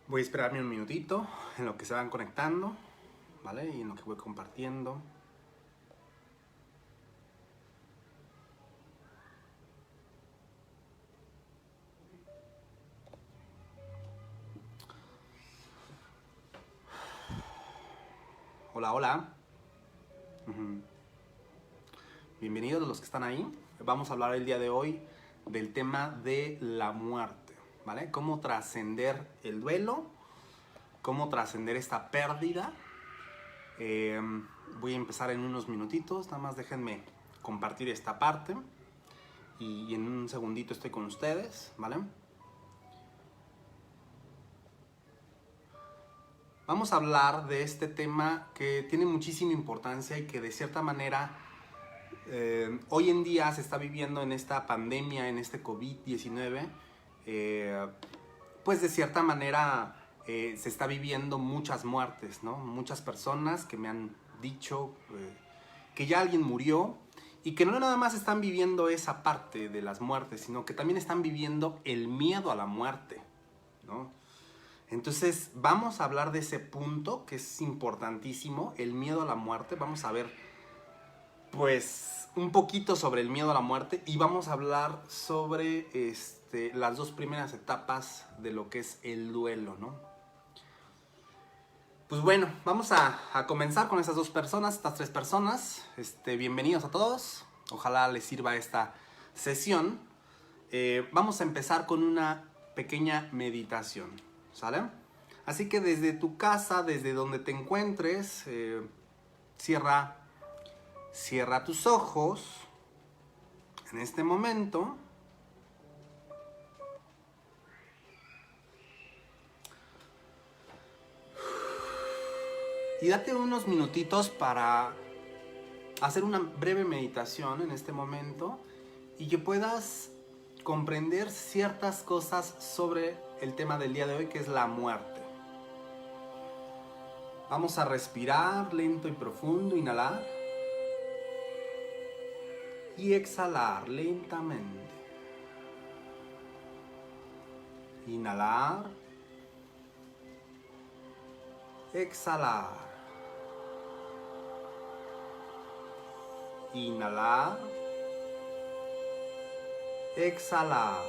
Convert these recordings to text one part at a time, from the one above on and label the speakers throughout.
Speaker 1: Voy a esperarme un minutito en lo que se van conectando, ¿vale? Y en lo que voy compartiendo. Hola, hola. Bienvenidos a los que están ahí. Vamos a hablar el día de hoy del tema de la muerte, ¿vale? Cómo trascender el duelo, cómo trascender esta pérdida. Voy a empezar en unos minutitos, nada más déjenme compartir esta parte y en un segundito estoy con ustedes, ¿vale? Vamos a hablar de este tema que tiene muchísima importancia y que de cierta manera hoy en día se está viviendo en esta pandemia, en este COVID-19, pues de cierta manera se está viviendo muchas muertes, ¿no? Muchas personas que me han dicho que ya alguien murió y que no nada más están viviendo esa parte de las muertes, sino que también están viviendo el miedo a la muerte, ¿no? Entonces vamos a hablar de ese punto que es importantísimo, el miedo a la muerte. Vamos a ver pues un poquito sobre el miedo a la muerte y vamos a hablar sobre las dos primeras etapas de lo que es el duelo, ¿no? Pues bueno, vamos a comenzar con estas dos personas, estas tres personas. Bienvenidos a todos, ojalá les sirva esta sesión. Vamos a empezar con una pequeña meditación, ¿sale? Así que desde tu casa, desde donde te encuentres, cierra tus ojos en este momento. Y date unos minutitos para hacer una breve meditación en este momento y que puedas comprender ciertas cosas sobre el tema del día de hoy, que es la muerte. Vamos a respirar lento y profundo, inhalar y exhalar lentamente. Inhalar, exhalar. Inhalar, exhalar.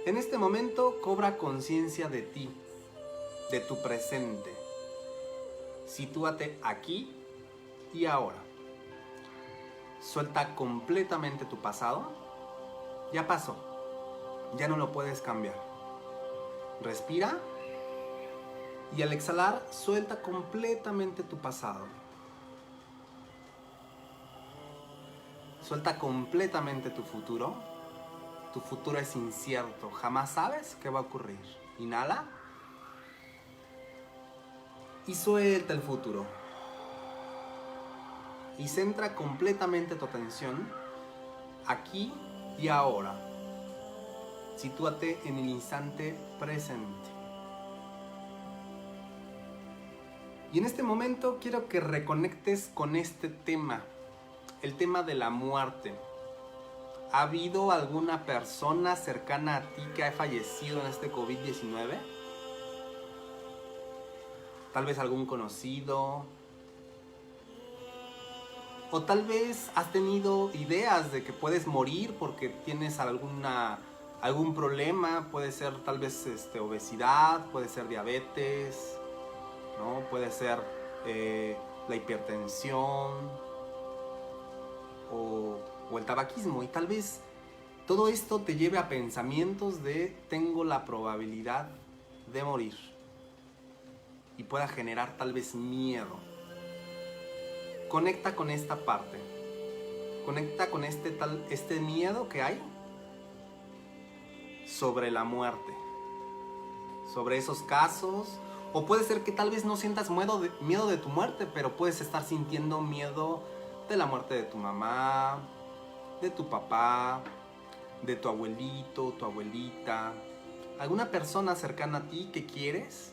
Speaker 1: En este momento cobra conciencia de ti, de tu presente. Sitúate aquí y ahora. Suelta completamente tu pasado. Ya pasó. Ya no lo puedes cambiar. Respira. Y al exhalar, suelta completamente tu pasado. Suelta completamente tu futuro. Tu futuro es incierto. Jamás sabes qué va a ocurrir. Inhala. Y suelta el futuro. Y centra completamente tu atención aquí y ahora. Sitúate en el instante presente. Y en este momento quiero que reconectes con este tema, el tema de la muerte. ¿Ha habido alguna persona cercana a ti que ha fallecido en este COVID-19? Tal vez algún conocido. O tal vez has tenido ideas de que puedes morir porque tienes algún problema. Puede ser tal vez obesidad, puede ser diabetes, ¿no? Puede ser la hipertensión o el tabaquismo. Y tal vez todo esto te lleve a pensamientos de tengo la probabilidad de morir. Y pueda generar tal vez miedo. Conecta con esta parte. Conecta con este miedo que hay sobre la muerte. Sobre esos casos. O puede ser que tal vez no sientas miedo de tu muerte, pero puedes estar sintiendo miedo de la muerte de tu mamá, de tu papá, de tu abuelito, tu abuelita, alguna persona cercana a ti que quieres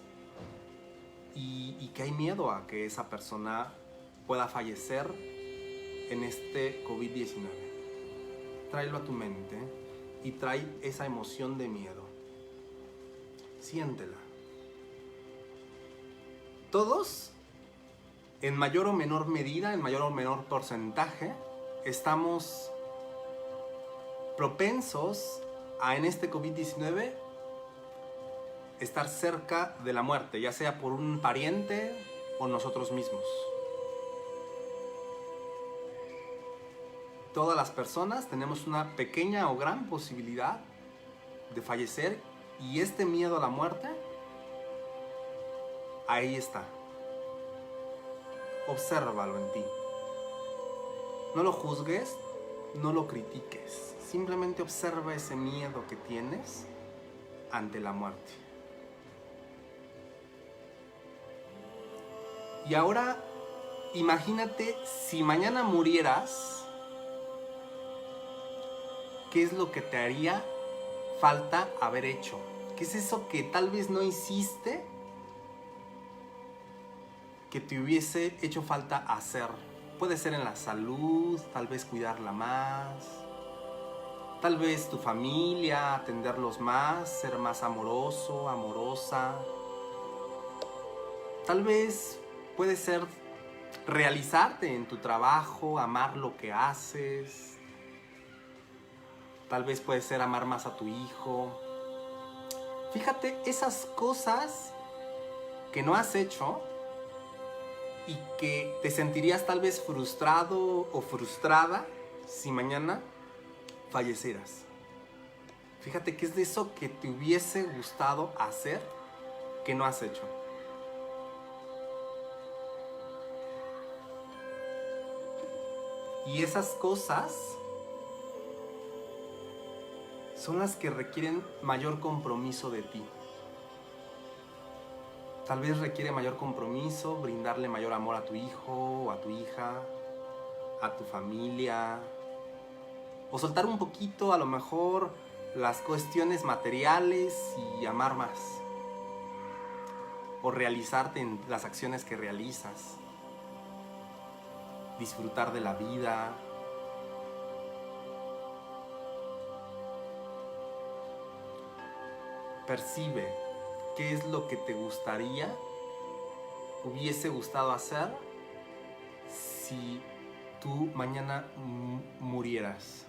Speaker 1: y que hay miedo a que esa persona pueda fallecer en este COVID-19. Tráelo a tu mente y trae esa emoción de miedo. Siéntela. Todos, en mayor o menor medida, en mayor o menor porcentaje, estamos propensos a, en este COVID-19, estar cerca de la muerte, ya sea por un pariente o nosotros mismos. Todas las personas tenemos una pequeña o gran posibilidad de fallecer, y este miedo a la muerte, ahí está. Obsérvalo en ti. No lo juzgues, no lo critiques. Simplemente observa ese miedo que tienes ante la muerte. Y ahora, imagínate si mañana murieras, ¿qué es lo que te haría falta haber hecho? ¿Qué es eso que tal vez no hiciste, que te hubiese hecho falta hacer? Puede ser en la salud, tal vez cuidarla más, tal vez tu familia, atenderlos más, ser más amoroso, amorosa. Tal vez puede ser realizarte en tu trabajo, amar lo que haces. Tal vez puede ser amar más a tu hijo. Fíjate, esas cosas que no has hecho y que te sentirías tal vez frustrado o frustrada si mañana fallecieras. Fíjate qué es de eso que te hubiese gustado hacer que no has hecho. Y esas cosas son las que requieren mayor compromiso de ti. Tal vez requiere mayor compromiso, brindarle mayor amor a tu hijo o a tu hija, a tu familia, o soltar un poquito a lo mejor las cuestiones materiales y amar más, o realizarte en las acciones que realizas, disfrutar de la vida. Percibe qué es lo que te hubiese gustado hacer si tú mañana murieras,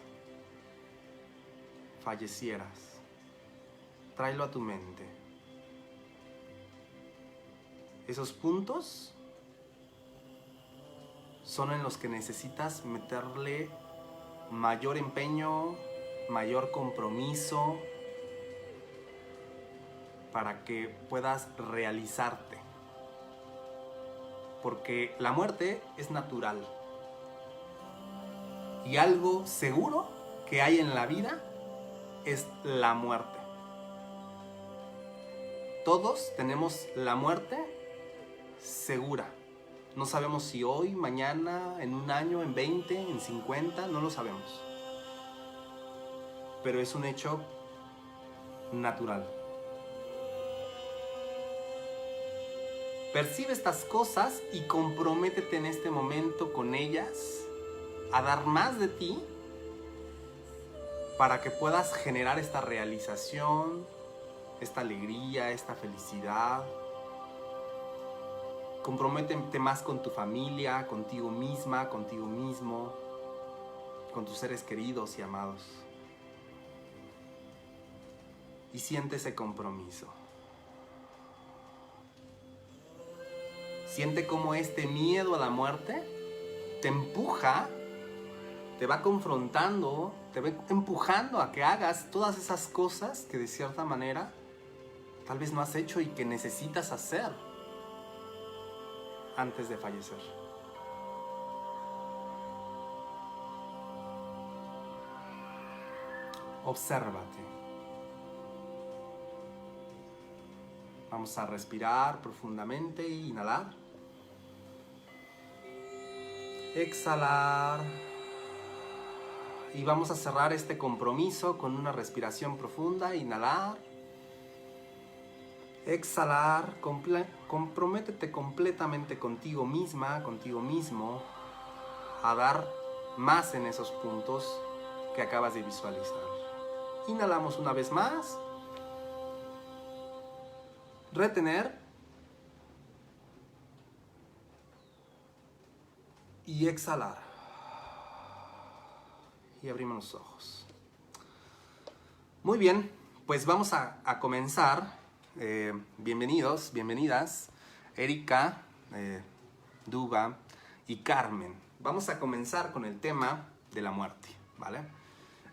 Speaker 1: fallecieras. Tráelo a tu mente. Esos puntos son en los que necesitas meterle mayor empeño, mayor compromiso, para que puedas realizarte. Porque la muerte es natural. Y algo seguro que hay en la vida es la muerte. Todos tenemos la muerte segura. No sabemos si hoy, mañana, en un año, en 20, en 50, no lo sabemos. Pero es un hecho natural. Percibe estas cosas y comprométete en este momento con ellas a dar más de ti para que puedas generar esta realización, esta alegría, esta felicidad. Comprométete más con tu familia, contigo misma, contigo mismo, con tus seres queridos y amados. Y siente ese compromiso. Siente cómo este miedo a la muerte te empuja, te va confrontando, te va empujando a que hagas todas esas cosas que de cierta manera tal vez no has hecho y que necesitas hacer antes de fallecer. Obsérvate. Vamos a respirar profundamente, inhalar. Exhalar. Y vamos a cerrar este compromiso con una respiración profunda. Inhalar. Exhalar. Comprométete completamente contigo misma, contigo mismo, a dar más en esos puntos que acabas de visualizar. Inhalamos una vez más. Retener. Y exhalar. Y abrimos los ojos. Muy bien, pues vamos a comenzar. Bienvenidos, bienvenidas, Erika, Duga y Carmen. Vamos a comenzar con el tema de la muerte, ¿vale?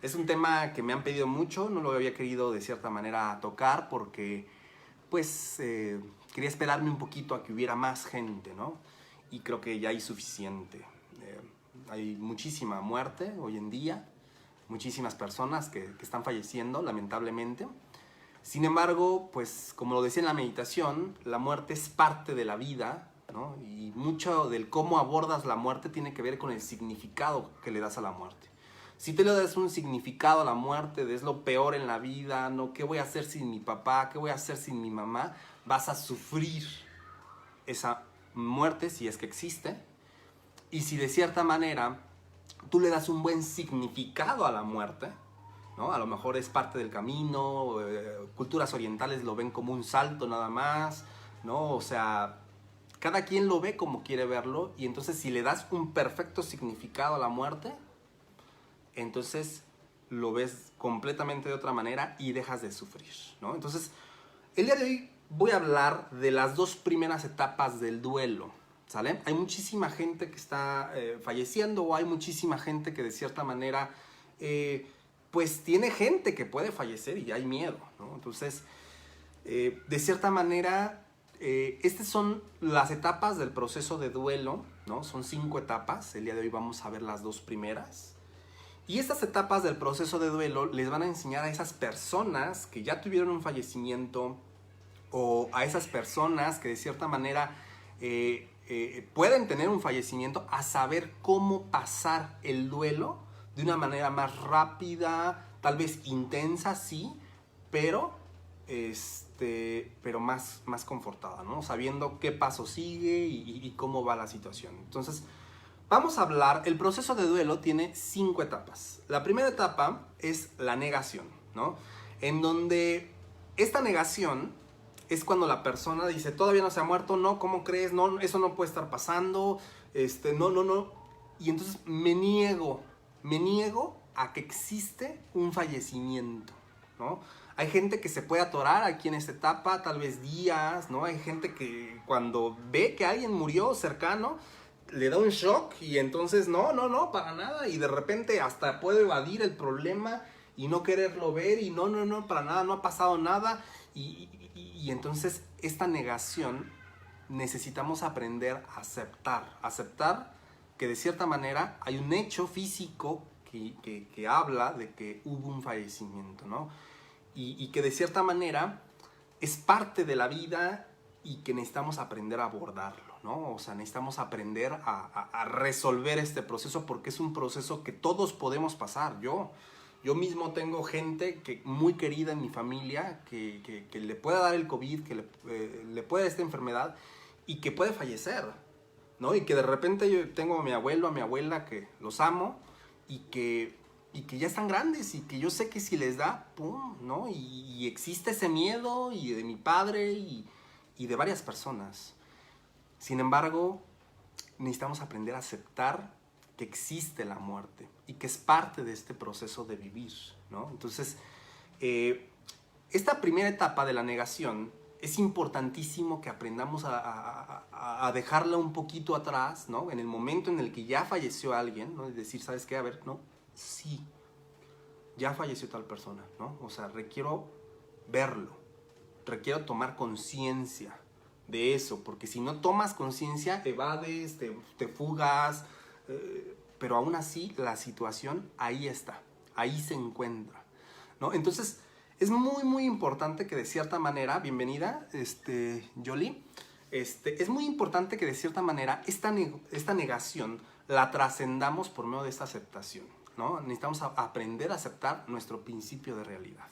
Speaker 1: Es un tema que me han pedido mucho, no lo había querido de cierta manera tocar porque pues quería esperarme un poquito a que hubiera más gente, ¿no? Y creo que ya hay suficiente. Hay muchísima muerte hoy en día, muchísimas personas que están falleciendo, lamentablemente. Sin embargo, pues como lo decía en la meditación, la muerte es parte de la vida, ¿no? Y mucho del cómo abordas la muerte tiene que ver con el significado que le das a la muerte. Si te le das un significado a la muerte, de es lo peor en la vida, ¿no? ¿Qué voy a hacer sin mi papá? ¿Qué voy a hacer sin mi mamá? Vas a sufrir esa muerte si es que existe. Y si de cierta manera tú le das un buen significado a la muerte, ¿no? A lo mejor es parte del camino, culturas orientales lo ven como un salto nada más, ¿no? O sea, cada quien lo ve como quiere verlo, y entonces si le das un perfecto significado a la muerte, entonces lo ves completamente de otra manera y dejas de sufrir, ¿no? Entonces, el día de hoy voy a hablar de las dos primeras etapas del duelo, ¿sale? Hay muchísima gente que está falleciendo, o hay muchísima gente que de cierta manera, pues tiene gente que puede fallecer y hay miedo, ¿no? Entonces, de cierta manera, estas son las etapas del proceso de duelo, ¿no? Son 5 etapas, el día de hoy vamos a ver las 2 primeras. Y estas etapas del proceso de duelo les van a enseñar a esas personas que ya tuvieron un fallecimiento, o a esas personas que de cierta manera pueden tener un fallecimiento, a saber cómo pasar el duelo de una manera más rápida, tal vez intensa, sí, pero más confortada, ¿no? Sabiendo qué paso sigue y cómo va la situación. Entonces, vamos a hablar, el proceso de duelo tiene 5 etapas. La primera etapa es la negación, ¿no? En donde esta negación es cuando la persona dice, todavía no se ha muerto, no, ¿cómo crees? No, eso no puede estar pasando, no. Y entonces me niego a que existe un fallecimiento, ¿no? Hay gente que se puede atorar aquí en esta etapa, tal vez días, ¿no? Hay gente que cuando ve que alguien murió cercano, le da un shock y entonces no, para nada, y de repente hasta puede evadir el problema y no quererlo ver y no, para nada, no ha pasado nada, y entonces esta negación necesitamos aprender a aceptar que de cierta manera hay un hecho físico que habla de que hubo un fallecimiento, ¿no? Y que de cierta manera es parte de la vida y que necesitamos aprender a abordarlo, ¿no? O sea, necesitamos aprender a resolver este proceso, porque es un proceso que todos podemos pasar. Yo mismo tengo gente muy querida en mi familia que le pueda dar el COVID, que le pueda dar esta enfermedad y que puede fallecer, ¿no? Y que de repente yo tengo a mi abuelo, a mi abuela, que los amo y que ya están grandes y que yo sé que si les da, ¡pum!, ¿no? Y existe ese miedo, y de mi padre y de varias personas. Sin embargo, necesitamos aprender a aceptar que existe la muerte y que es parte de este proceso de vivir, ¿no? Entonces, esta primera etapa de la negación es importantísimo que aprendamos a dejarla un poquito atrás, ¿no? En el momento en el que ya falleció alguien, ¿no? Es decir, ¿sabes qué? A ver, no, sí, ya falleció tal persona, ¿no? O sea, requiero verlo, requiero tomar conciencia de eso, porque si no tomas conciencia, evades, te fugas, pero aún así la situación ahí está, ahí se encuentra, ¿no? Entonces, es muy, muy importante que de cierta manera, bienvenida, Jolie, es muy importante que de cierta manera esta negación la trascendamos por medio de esta aceptación, ¿no? Necesitamos aprender a aceptar nuestro principio de realidad.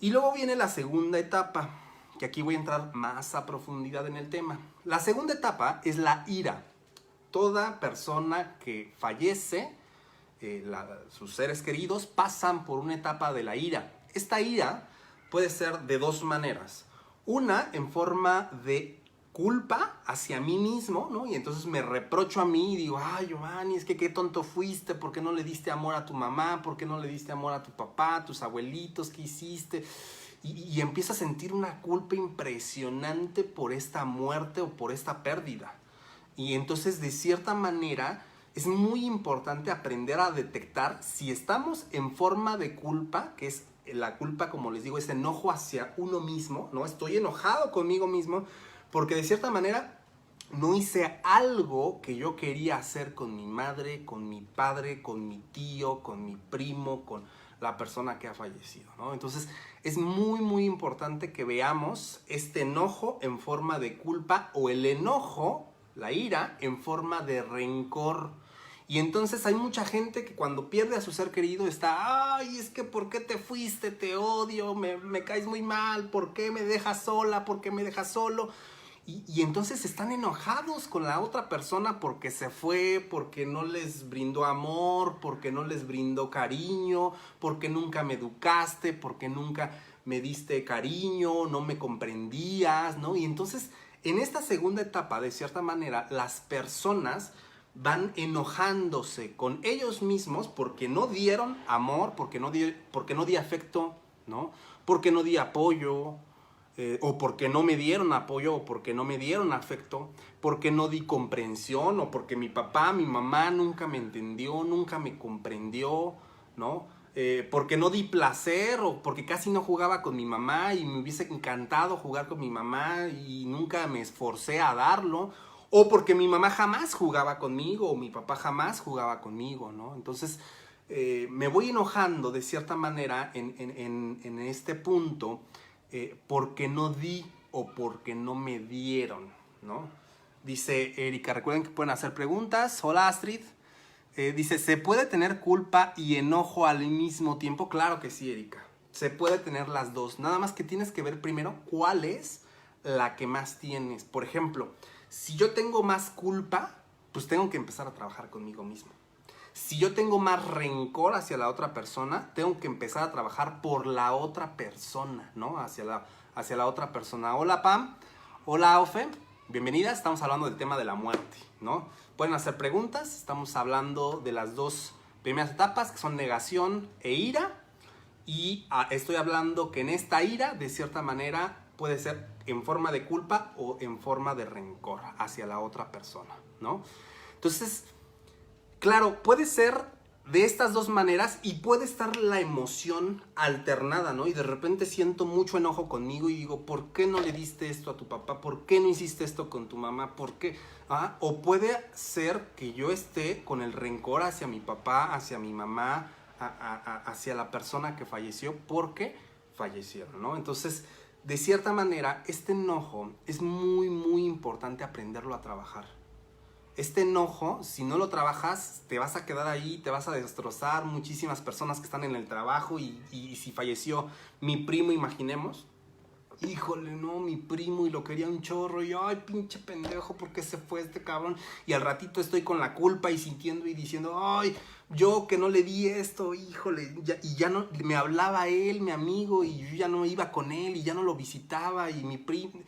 Speaker 1: Y luego viene la segunda etapa, que aquí voy a entrar más a profundidad en el tema. La segunda etapa es la ira. Toda persona que fallece sus seres queridos pasan por una etapa de la ira. Esta ira puede ser de dos maneras. Una, en forma de culpa hacia mí mismo, ¿no? Y entonces me reprocho a mí y digo, ay, Giovanni, es que qué tonto fuiste, ¿por qué no le diste amor a tu mamá? ¿Por qué no le diste amor a tu papá, a tus abuelitos? ¿Qué hiciste? Y empiezo a sentir una culpa impresionante por esta muerte o por esta pérdida. Y entonces, de cierta manera, es muy importante aprender a detectar si estamos en forma de culpa, que es la culpa, como les digo, es enojo hacia uno mismo, ¿no? Estoy enojado conmigo mismo porque de cierta manera no hice algo que yo quería hacer con mi madre, con mi padre, con mi tío, con mi primo, con la persona que ha fallecido, ¿no? Entonces es muy, muy importante que veamos este enojo en forma de culpa o el enojo, la ira, en forma de rencor. Y entonces hay mucha gente que cuando pierde a su ser querido está, ay, es que ¿por qué te fuiste? Te odio, me caes muy mal, ¿por qué me dejas sola? ¿Por qué me dejas solo? Y entonces están enojados con la otra persona porque se fue, porque no les brindó amor, porque no les brindó cariño, porque nunca me educaste, porque nunca me diste cariño, no me comprendías, ¿no? Y entonces en esta segunda etapa, de cierta manera, las personas van enojándose con ellos mismos porque no dieron amor, porque no di afecto, ¿no? Porque no di apoyo, o porque no me dieron apoyo, o porque no me dieron afecto, porque no di comprensión, o porque mi papá, mi mamá nunca me entendió, nunca me comprendió, ¿no? Porque no di placer, o porque casi no jugaba con mi mamá y me hubiese encantado jugar con mi mamá y nunca me esforcé a darlo, o porque mi mamá jamás jugaba conmigo, o mi papá jamás jugaba conmigo, ¿no? Entonces me voy enojando de cierta manera en este punto, porque no di o porque no me dieron, ¿no? Dice Erika, recuerden que pueden hacer preguntas. Hola Astrid. Dice, ¿se puede tener culpa y enojo al mismo tiempo? Claro que sí, Erika. Se puede tener las dos. Nada más que tienes que ver primero cuál es la que más tienes. Por ejemplo, si yo tengo más culpa, pues tengo que empezar a trabajar conmigo mismo. Si yo tengo más rencor hacia la otra persona, tengo que empezar a trabajar por la otra persona, ¿no? Hacia la otra persona. Hola Pam, hola Ofe, bienvenidas. Estamos hablando del tema de la muerte, ¿no? Pueden hacer preguntas. Estamos hablando de las dos primeras etapas, que son negación e ira. Y estoy hablando que en esta ira, de cierta manera, puede ser en forma de culpa o en forma de rencor hacia la otra persona, ¿no? Entonces, claro, puede ser de estas dos maneras y puede estar la emoción alternada, ¿no? Y de repente siento mucho enojo conmigo y digo, ¿por qué no le diste esto a tu papá? ¿Por qué no hiciste esto con tu mamá? ¿Por qué? O puede ser que yo esté con el rencor hacia mi papá, hacia mi mamá, hacia la persona que falleció porque fallecieron, ¿no? Entonces, de cierta manera, este enojo es muy, muy importante aprenderlo a trabajar. Este enojo, si no lo trabajas, te vas a quedar ahí, te vas a destrozar. Muchísimas personas que están en el trabajo y si falleció mi primo, imaginemos, híjole, no, mi primo y lo quería un chorro y ay, pinche pendejo, ¿por qué se fue este cabrón? Y al ratito estoy con la culpa y sintiendo y diciendo, ay, yo que no le di esto, híjole, ya no, me hablaba él, mi amigo, y yo ya no iba con él y ya no lo visitaba y mi primo.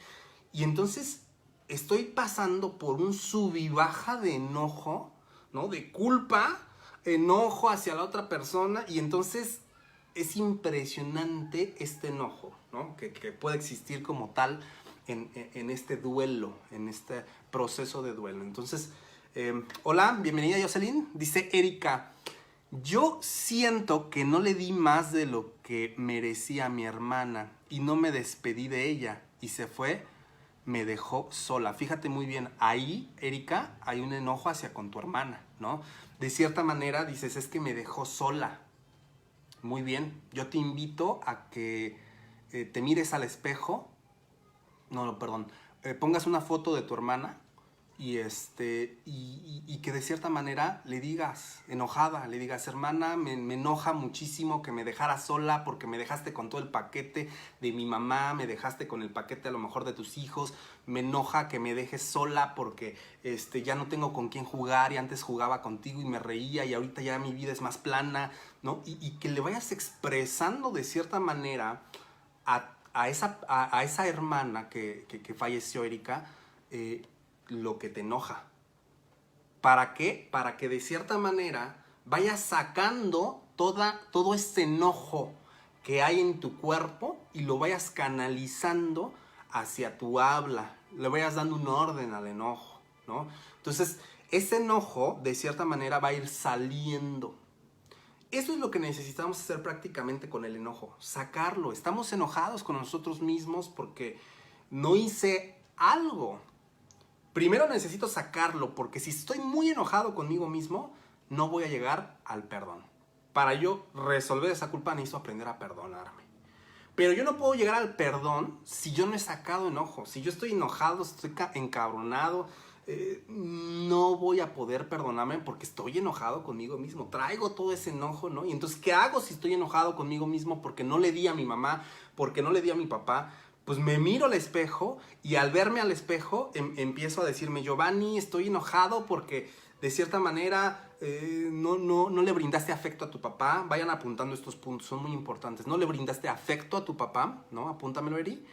Speaker 1: Y entonces estoy pasando por un sub y baja de enojo, ¿no? De culpa, enojo hacia la otra persona y entonces es impresionante este enojo, ¿no? Que puede existir como tal en este duelo, en este proceso de duelo. Entonces, hola, bienvenida Jocelyn. Dice Erika, yo siento que no le di más de lo que merecía a mi hermana y no me despedí de ella y se fue, me dejó sola. Fíjate muy bien, ahí, Erika, hay un enojo hacia con tu hermana, ¿no? De cierta manera dices, es que me dejó sola. Muy bien, yo te invito a que te mires al espejo, no, perdón, pongas una foto de tu hermana y que de cierta manera le digas, enojada, le digas, hermana, me enoja muchísimo que me dejaras sola porque me dejaste con todo el paquete de mi mamá, me dejaste con el paquete a lo mejor de tus hijos, me enoja que me dejes sola porque ya no tengo con quién jugar y antes jugaba contigo y me reía y ahorita ya mi vida es más plana, ¿no? Y que le vayas expresando de cierta manera a esa hermana que falleció, Erika, lo que te enoja. ¿Para qué? Para que de cierta manera vayas sacando todo ese enojo que hay en tu cuerpo y lo vayas canalizando hacia tu habla. Le vayas dando un orden al enojo, ¿no? Entonces, ese enojo de cierta manera va a ir saliendo. Eso es lo que necesitamos hacer prácticamente con el enojo, sacarlo. Estamos enojados con nosotros mismos porque no hice algo. Primero necesito sacarlo, porque si estoy muy enojado conmigo mismo, no voy a llegar al perdón. Para yo resolver esa culpa necesito aprender a perdonarme. Pero yo no puedo llegar al perdón si yo no he sacado enojo. Si yo estoy enojado, estoy encabronado, no voy a poder perdonarme porque estoy enojado conmigo mismo. Traigo todo ese enojo, ¿no? Y entonces, ¿qué hago si estoy enojado conmigo mismo porque no le di a mi mamá, porque no le di a mi papá? Pues me miro al espejo y al verme al espejo empiezo a decirme, Giovanni, estoy enojado porque de cierta manera no le brindaste afecto a tu papá. Vayan apuntando estos puntos, son muy importantes. No le brindaste afecto a tu papá, ¿no? Apúntamelo, Eri.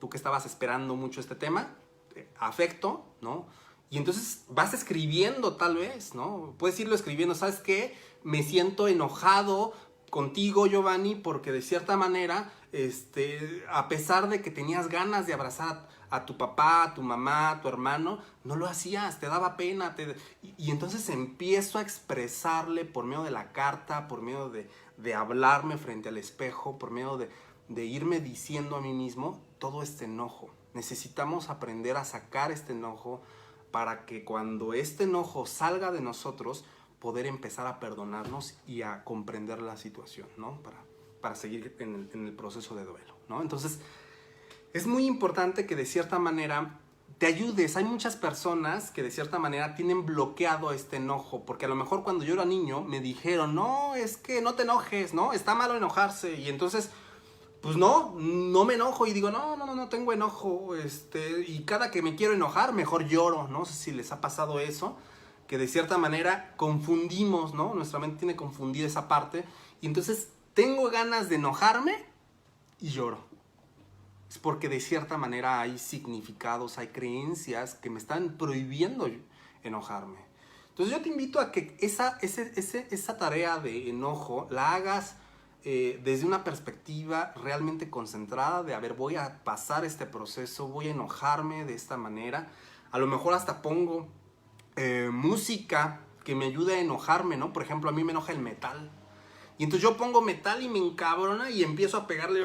Speaker 1: Tú que estabas esperando mucho este tema, afecto, ¿no? Y entonces vas escribiendo tal vez, ¿no? Puedes irlo escribiendo, ¿sabes qué? Me siento enojado contigo, Giovanni, porque de cierta manera, a pesar de que tenías ganas de abrazar a tu papá, a tu mamá, a tu hermano, no lo hacías, te daba pena. Y entonces empiezo a expresarle por medio de la carta, por medio de hablarme frente al espejo, por medio de irme diciendo a mí mismo todo este enojo. Necesitamos aprender a sacar este enojo para que cuando este enojo salga de nosotros, poder empezar a perdonarnos y a comprender la situación, ¿no? Para seguir en el proceso de duelo, ¿no? Entonces, es muy importante que de cierta manera te ayudes. Hay muchas personas que de cierta manera tienen bloqueado este enojo, porque a lo mejor cuando yo era niño me dijeron, no, es que no te enojes, ¿no? Está malo enojarse. Y entonces, pues no me enojo y digo, no tengo enojo. Y cada que me quiero enojar, mejor lloro. No sé si les ha pasado eso, que de cierta manera confundimos, ¿no? Nuestra mente tiene confundida esa parte. Y entonces tengo ganas de enojarme y lloro. Es porque de cierta manera hay significados, hay creencias que me están prohibiendo enojarme. Entonces yo te invito a que esa tarea de enojo la hagas desde una perspectiva realmente concentrada de, a ver, voy a pasar este proceso, voy a enojarme de esta manera. A lo mejor hasta pongo música que me ayude a enojarme, ¿no? Por ejemplo, a mí me enoja el metal. Y entonces yo pongo metal y me encabrona y empiezo a pegarle,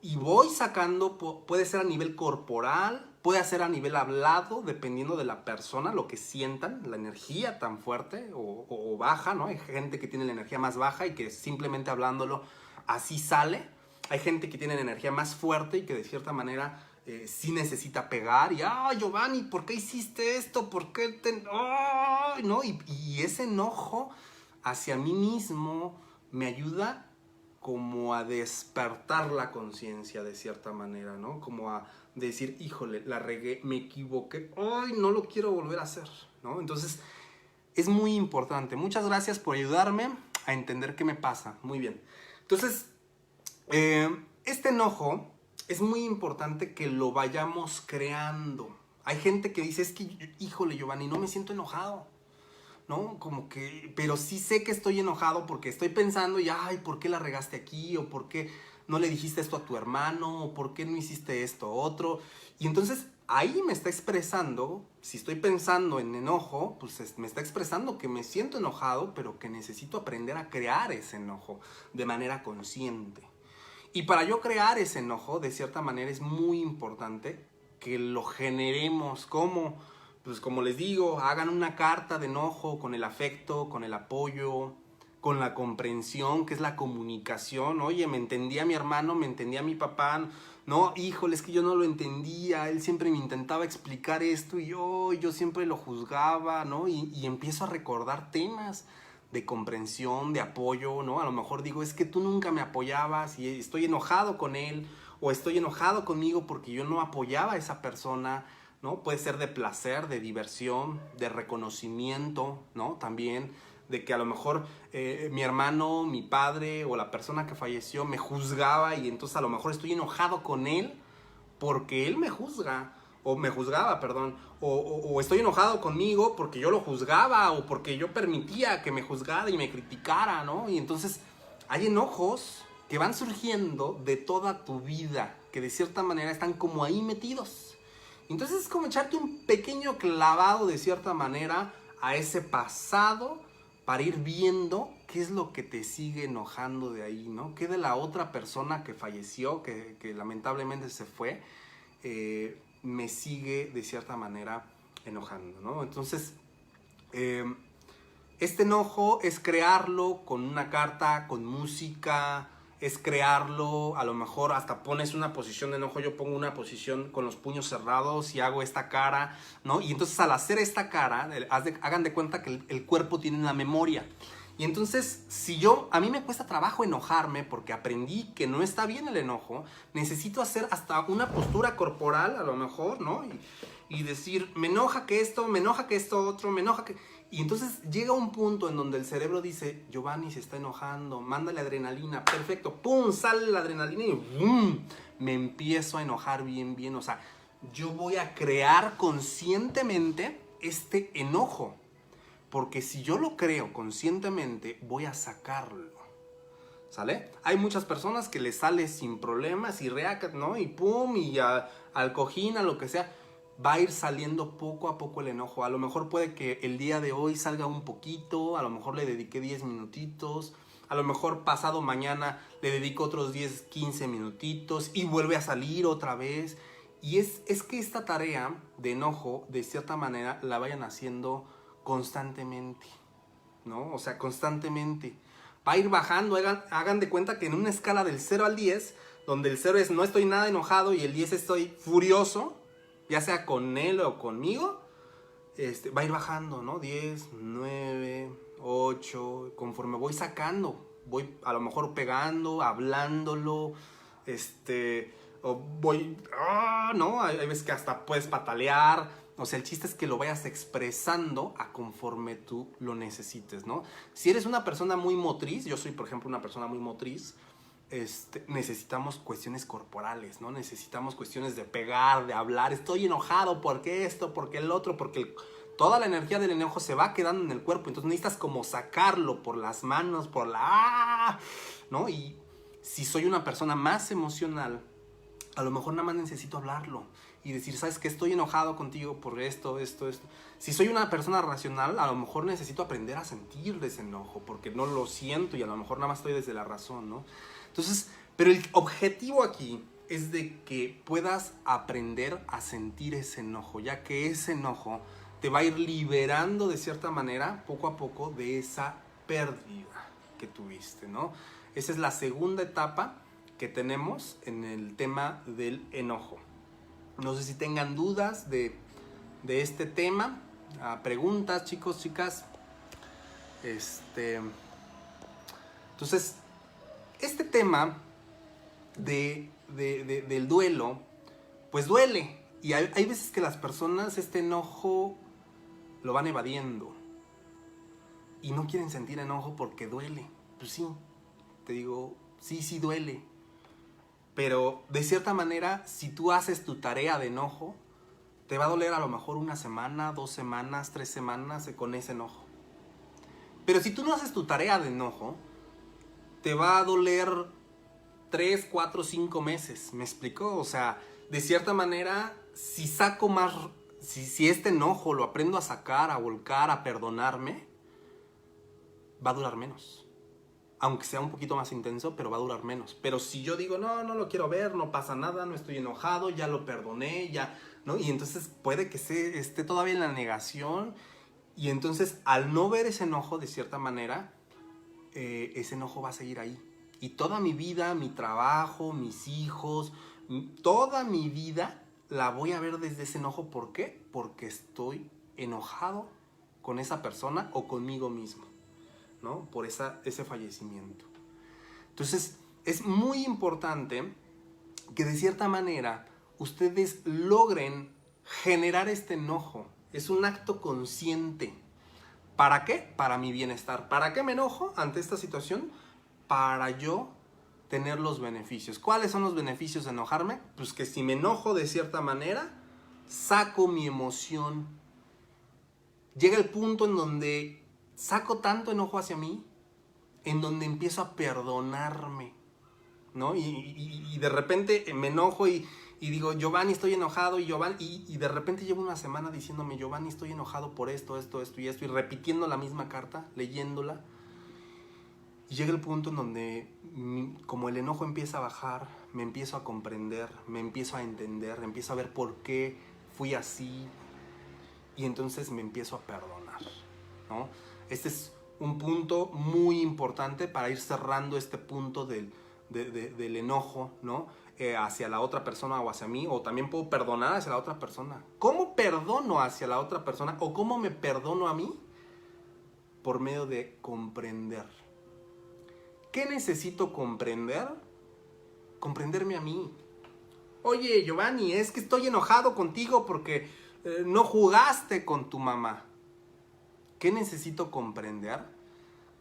Speaker 1: y voy sacando, puede ser a nivel corporal, puede ser a nivel hablado, dependiendo de la persona, lo que sientan, la energía tan fuerte o baja, ¿no? Hay gente que tiene la energía más baja y que simplemente hablándolo así sale. Hay gente que tiene la energía más fuerte y que de cierta manera sí necesita pegar. Y, Giovanni, ¿por qué hiciste esto? ¿Por qué te...? ¡Ay! ¿No? Y ese enojo hacia mí mismo me ayuda como a despertar la conciencia de cierta manera, ¿no? Como a decir, híjole, la regué, me equivoqué, ¡ay, no lo quiero volver a hacer!, ¿no? Entonces, es muy importante. Muchas gracias por ayudarme a entender qué me pasa. Muy bien. Entonces, este enojo es muy importante que lo vayamos creando. Hay gente que dice, es que, híjole, Giovanni, no me siento enojado, ¿no? Como que, pero sí sé que estoy enojado porque estoy pensando y, ay, ¿por qué la regaste aquí? ¿O por qué no le dijiste esto a tu hermano? ¿O por qué no hiciste esto otro? Y entonces ahí me está expresando, si estoy pensando en enojo, pues me está expresando que me siento enojado, pero que necesito aprender a crear ese enojo de manera consciente. Y para yo crear ese enojo, de cierta manera, es muy importante que lo generemos como... Pues como les digo, hagan una carta de enojo con el afecto, con el apoyo, con la comprensión, que es la comunicación. Oye, me entendía mi hermano, me entendía mi papá. No, híjole, es que yo no lo entendía. Él siempre me intentaba explicar esto y yo siempre lo juzgaba, ¿no? Y empiezo a recordar temas de comprensión, de apoyo, ¿no? A lo mejor digo, es que tú nunca me apoyabas y estoy enojado con él, o estoy enojado conmigo porque yo no apoyaba a esa persona, ¿no? Puede ser de placer, de diversión, de reconocimiento, ¿no? También de que a lo mejor mi hermano, mi padre o la persona que falleció me juzgaba y entonces a lo mejor estoy enojado con él porque él me juzga, o me juzgaba, perdón, o estoy enojado conmigo porque yo lo juzgaba o porque yo permitía que me juzgara y me criticara, ¿no? Y entonces hay enojos que van surgiendo de toda tu vida, que de cierta manera están como ahí metidos. Entonces es como echarte un pequeño clavado de cierta manera a ese pasado para ir viendo qué es lo que te sigue enojando de ahí, ¿no? ¿Qué de la otra persona que falleció, que lamentablemente se fue, me sigue de cierta manera enojando, ¿no? Entonces, este enojo es crearlo con una carta, con música, es crearlo, a lo mejor hasta pones una posición de enojo, yo pongo una posición con los puños cerrados y hago esta cara, ¿no? Y entonces al hacer esta cara, hagan de cuenta que el cuerpo tiene una memoria. Y entonces, a mí me cuesta trabajo enojarme porque aprendí que no está bien el enojo, necesito hacer hasta una postura corporal, a lo mejor, ¿no? Y decir, me enoja que esto otro, me enoja que... Y entonces llega un punto en donde el cerebro dice, Giovanni se está enojando, mándale adrenalina, perfecto, pum, sale la adrenalina y ¡bum! Me empiezo a enojar bien, o sea, yo voy a crear conscientemente este enojo. Porque si yo lo creo conscientemente, voy a sacarlo, ¿sale? Hay muchas personas que les sale sin problemas y reacan, ¿no? Y pum, y al cojín, a lo que sea. Va a ir saliendo poco a poco el enojo. A lo mejor puede que el día de hoy salga un poquito, a lo mejor le dediqué 10 minutitos, a lo mejor pasado mañana le dedico otros 10, 15 minutitos y vuelve a salir otra vez. Y es que esta tarea de enojo, de cierta manera, la vayan haciendo constantemente, ¿no? O sea, constantemente. Va a ir bajando, hagan de cuenta que en una escala del 0 al 10, donde el 0 es no estoy nada enojado y el 10 estoy furioso, ya sea con él o conmigo, va a ir bajando, ¿no? 10, 9, 8, conforme voy sacando, voy a lo mejor pegando, hablándolo, o voy, ¿no? Hay veces que hasta puedes patalear. O sea, el chiste es que lo vayas expresando a conforme tú lo necesites, ¿no? Si eres una persona muy motriz, yo soy, por ejemplo, una persona muy motriz, necesitamos cuestiones corporales, ¿no? Necesitamos cuestiones de pegar, de hablar. Estoy enojado, ¿por qué esto? ¿Por qué el otro? Porque toda la energía del enojo se va quedando en el cuerpo. Entonces necesitas como sacarlo por las manos, por ¿no? Y si soy una persona más emocional, a lo mejor nada más necesito hablarlo y decir, ¿sabes qué? Estoy enojado contigo por esto. Si soy una persona racional, a lo mejor necesito aprender a sentir ese enojo porque no lo siento y a lo mejor nada más estoy desde la razón, ¿no? Entonces, pero el objetivo aquí es de que puedas aprender a sentir ese enojo, ya que ese enojo te va a ir liberando de cierta manera, poco a poco, de esa pérdida que tuviste, ¿no? Esa es la segunda etapa que tenemos en el tema del enojo. No sé si tengan dudas de este tema, preguntas, chicos, chicas. Entonces, este tema del duelo, pues duele. Y hay veces que las personas este enojo lo van evadiendo. Y no quieren sentir enojo porque duele. Pues sí, te digo, sí duele. Pero de cierta manera, si tú haces tu tarea de enojo, te va a doler a lo mejor 1 semana, 2 semanas, 3 semanas con ese enojo. Pero si tú no haces tu tarea de enojo, te va a doler 3, 4, 5 meses. ¿Me explico? O sea, de cierta manera, si saco más, si este enojo lo aprendo a sacar, a volcar, a perdonarme, va a durar menos. Aunque sea un poquito más intenso, pero va a durar menos. Pero si yo digo, no lo quiero ver, no pasa nada, no estoy enojado, ya lo perdoné, ya, ¿no? Y entonces puede que esté todavía en la negación. Y entonces, al no ver ese enojo, de cierta manera, ese enojo va a seguir ahí. Y toda mi vida, mi trabajo, mis hijos, toda mi vida la voy a ver desde ese enojo. ¿Por qué? Porque estoy enojado con esa persona o conmigo mismo, ¿no? Por ese fallecimiento. Entonces, es muy importante que de cierta manera ustedes logren generar este enojo. Es un acto consciente. ¿Para qué? Para mi bienestar. ¿Para qué me enojo ante esta situación? Para yo tener los beneficios. ¿Cuáles son los beneficios de enojarme? Pues que si me enojo de cierta manera, saco mi emoción. Llega el punto en donde saco tanto enojo hacia mí, en donde empiezo a perdonarme, ¿no? Y de repente me enojo y digo, Giovanni, estoy enojado, y de repente llevo una semana diciéndome, Giovanni, estoy enojado por esto y repitiendo la misma carta, leyéndola. Y llega el punto en donde, como el enojo empieza a bajar, me empiezo a comprender, me empiezo a entender, empiezo a ver por qué fui así, y entonces me empiezo a perdonar, ¿no? Este es un punto muy importante para ir cerrando este punto del enojo, ¿no? Hacia la otra persona o hacia mí, o también puedo perdonar hacia la otra persona. ¿Cómo perdono hacia la otra persona o cómo me perdono a mí? Por medio de comprender. ¿Qué necesito comprender? Comprenderme a mí. Oye, Giovanni, es que estoy enojado contigo porque no jugaste con tu mamá. ¿Qué necesito comprender?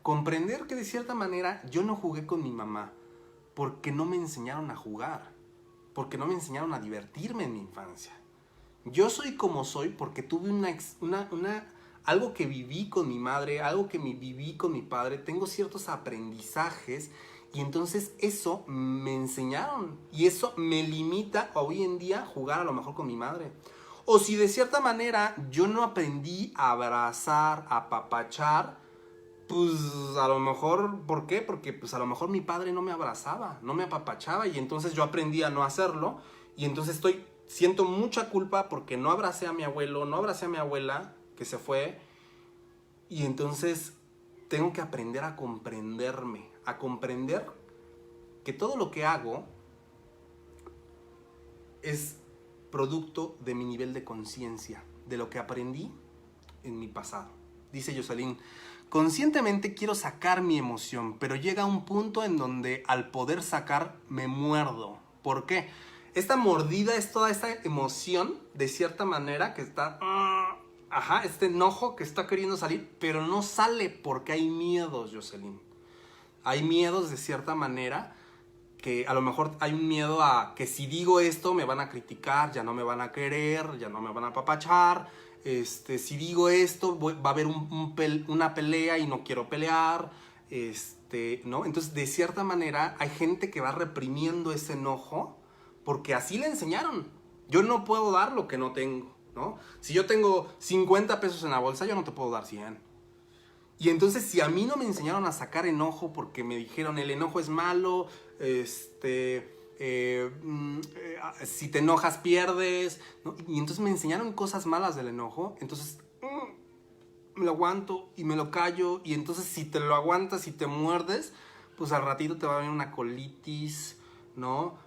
Speaker 1: Comprender que de cierta manera yo no jugué con mi mamá porque no me enseñaron a jugar, porque no me enseñaron a divertirme en mi infancia. Yo soy como soy porque tuve algo que viví con mi madre, algo que viví con mi padre, tengo ciertos aprendizajes y entonces eso me enseñaron y eso me limita a hoy en día jugar a lo mejor con mi madre. O si de cierta manera yo no aprendí a abrazar, a apapachar, pues a lo mejor, ¿por qué? Porque pues a lo mejor mi padre no me abrazaba, no me apapachaba y entonces yo aprendí a no hacerlo y entonces siento mucha culpa porque no abracé a mi abuelo, no abracé a mi abuela que se fue y entonces tengo que aprender a comprenderme, a comprender que todo lo que hago es producto de mi nivel de conciencia, de lo que aprendí en mi pasado. Dice Jocelyn, conscientemente quiero sacar mi emoción, pero llega un punto en donde al poder sacar me muerdo. ¿Por qué? Esta mordida es toda esta emoción, de cierta manera, que está... este enojo que está queriendo salir, pero no sale porque hay miedos, Jocelyn. Hay miedos de cierta manera, que a lo mejor hay un miedo a que si digo esto me van a criticar, ya no me van a querer, ya no me van a apapachar. Si digo esto va a haber una pelea y no quiero pelear, ¿no? Entonces, de cierta manera, hay gente que va reprimiendo ese enojo porque así le enseñaron. Yo no puedo dar lo que no tengo, ¿no? Si yo tengo 50 pesos en la bolsa, yo no te puedo dar 100. Y entonces, si a mí no me enseñaron a sacar enojo porque me dijeron el enojo es malo, si te enojas pierdes, ¿no? Y entonces me enseñaron cosas malas del enojo, entonces me lo aguanto y me lo callo, y entonces si te lo aguantas y te muerdes, pues al ratito te va a venir una colitis, ¿no?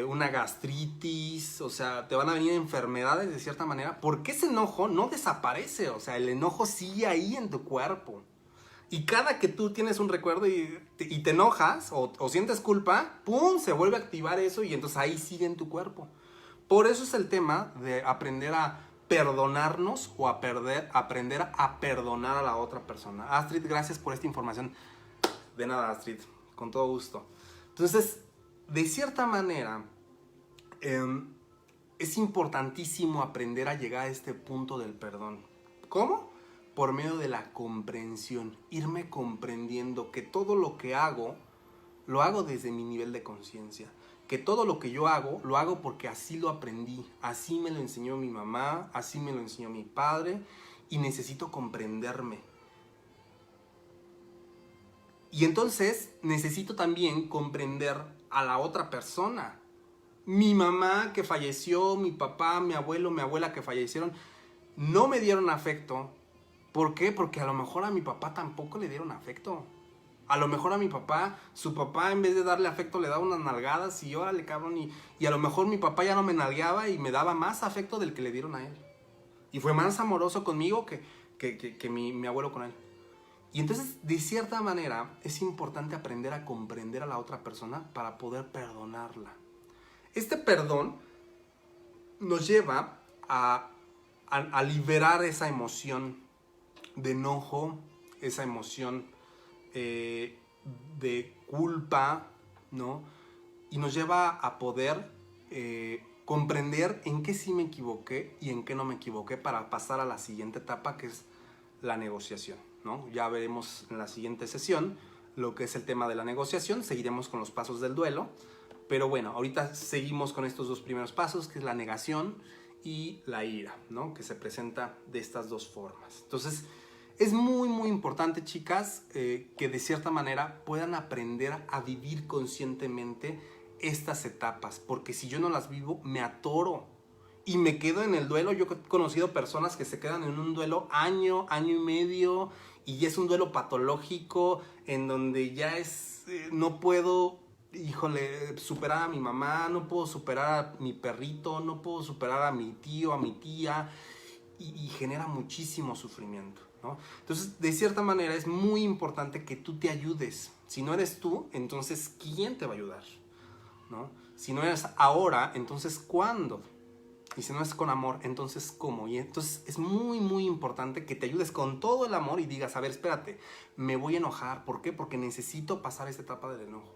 Speaker 1: Una gastritis, o sea, te van a venir enfermedades de cierta manera, porque ese enojo no desaparece, o sea, el enojo sigue ahí en tu cuerpo. Y cada que tú tienes un recuerdo y te enojas o sientes culpa, ¡pum!, se vuelve a activar eso y entonces ahí sigue en tu cuerpo. Por eso es el tema de aprender a perdonarnos o aprender a perdonar a la otra persona. Astrid, gracias por esta información. De nada, Astrid, con todo gusto. Entonces, de cierta manera, es importantísimo aprender a llegar a este punto del perdón. ¿Cómo? Por medio de la comprensión, irme comprendiendo que todo lo que hago, lo hago desde mi nivel de conciencia. Que todo lo que yo hago, lo hago porque así lo aprendí. Así me lo enseñó mi mamá, así me lo enseñó mi padre, y necesito comprenderme. Y entonces necesito también comprender a la otra persona. Mi mamá que falleció, mi papá, mi abuelo, mi abuela que fallecieron, no me dieron afecto. ¿Por qué? Porque a lo mejor a mi papá tampoco le dieron afecto. A lo mejor a mi papá, su papá en vez de darle afecto le daba unas nalgadas y órale cabrón, y a lo mejor mi papá ya no me nalgueaba y me daba más afecto del que le dieron a él. Y fue más amoroso conmigo que mi abuelo con él. Y entonces, de cierta manera, es importante aprender a comprender a la otra persona para poder perdonarla. Este perdón nos lleva a liberar esa emoción de enojo, esa emoción de culpa, ¿no? Y nos lleva a poder comprender en qué sí me equivoqué y en qué no me equivoqué para pasar a la siguiente etapa, que es la negociación, ¿no? Ya veremos en la siguiente sesión lo que es el tema de la negociación, seguiremos con los pasos del duelo, pero bueno, ahorita seguimos con estos dos primeros pasos, que es la negación y la ira, ¿no? Que se presenta de estas dos formas. Entonces, es muy, muy importante, chicas, que de cierta manera puedan aprender a vivir conscientemente estas etapas, porque si yo no las vivo, me atoro y me quedo en el duelo. Yo he conocido personas que se quedan en un duelo año, año y medio, y es un duelo patológico en donde ya es, no puedo, híjole, superar a mi mamá, no puedo superar a mi perrito, no puedo superar a mi tío, a mi tía, y genera muchísimo sufrimiento, ¿no? Entonces, de cierta manera, es muy importante que tú te ayudes. Si no eres tú, entonces, ¿quién te va a ayudar? ¿No? Si no eres ahora, entonces, ¿cuándo? Y si no es con amor, entonces, ¿cómo? Y entonces, es muy, muy importante que te ayudes con todo el amor y digas, a ver, espérate, me voy a enojar. ¿Por qué? Porque necesito pasar esta etapa del enojo.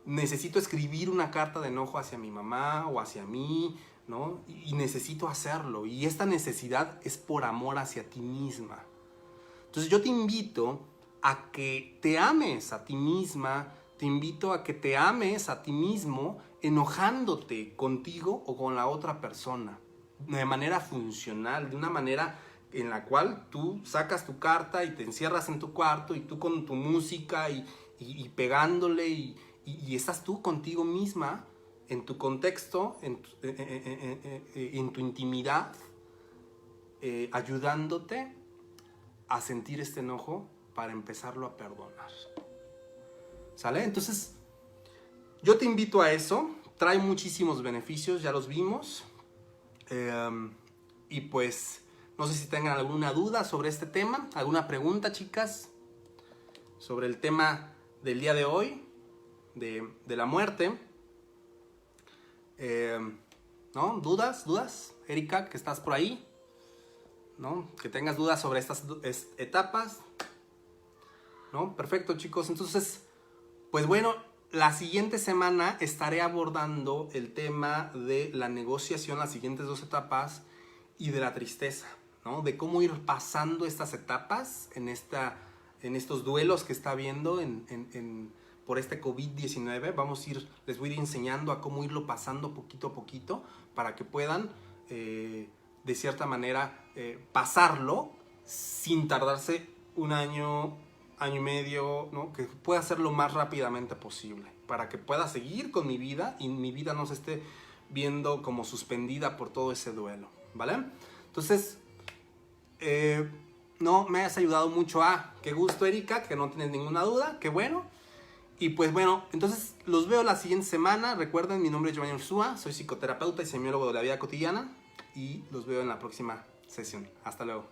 Speaker 1: Necesito escribir una carta de enojo hacia mi mamá o hacia mí, ¿no? Y necesito hacerlo. Y esta necesidad es por amor hacia ti misma. Entonces yo te invito a que te ames a ti misma, te invito a que te ames a ti mismo enojándote contigo o con la otra persona. De manera funcional, de una manera en la cual tú sacas tu carta y te encierras en tu cuarto y tú con tu música y pegándole y estás tú contigo misma en tu contexto, en tu intimidad, ayudándote a sentir este enojo para empezarlo a perdonar. ¿Sale? Entonces, yo te invito a eso. Trae muchísimos beneficios, ya los vimos. Y pues, no sé si tengan alguna duda sobre este tema, alguna pregunta, chicas, sobre el tema del día de hoy, de la muerte. ¿No? ¿Dudas? Erika, que estás por ahí, ¿no? Que tengas dudas sobre estas etapas, ¿no? Perfecto, chicos. Entonces, pues bueno, la siguiente semana estaré abordando el tema de la negociación, las siguientes dos etapas, y de la tristeza, ¿no? De cómo ir pasando estas etapas en estos duelos que está habiendo por este COVID-19. Les voy a ir enseñando a cómo irlo pasando poquito a poquito para que puedan, de cierta manera, pasarlo sin tardarse un año, año y medio, ¿no? Que pueda hacerlo lo más rápidamente posible para que pueda seguir con mi vida y mi vida no se esté viendo como suspendida por todo ese duelo, ¿vale? Entonces, no, me has ayudado mucho. Qué gusto, Erika, que no tienes ninguna duda, qué bueno. Y pues bueno, entonces los veo la siguiente semana. Recuerden, mi nombre es Giovanni Ursúa, soy psicoterapeuta y semiólogo de la vida cotidiana. Y los veo en la próxima sesión. Hasta luego.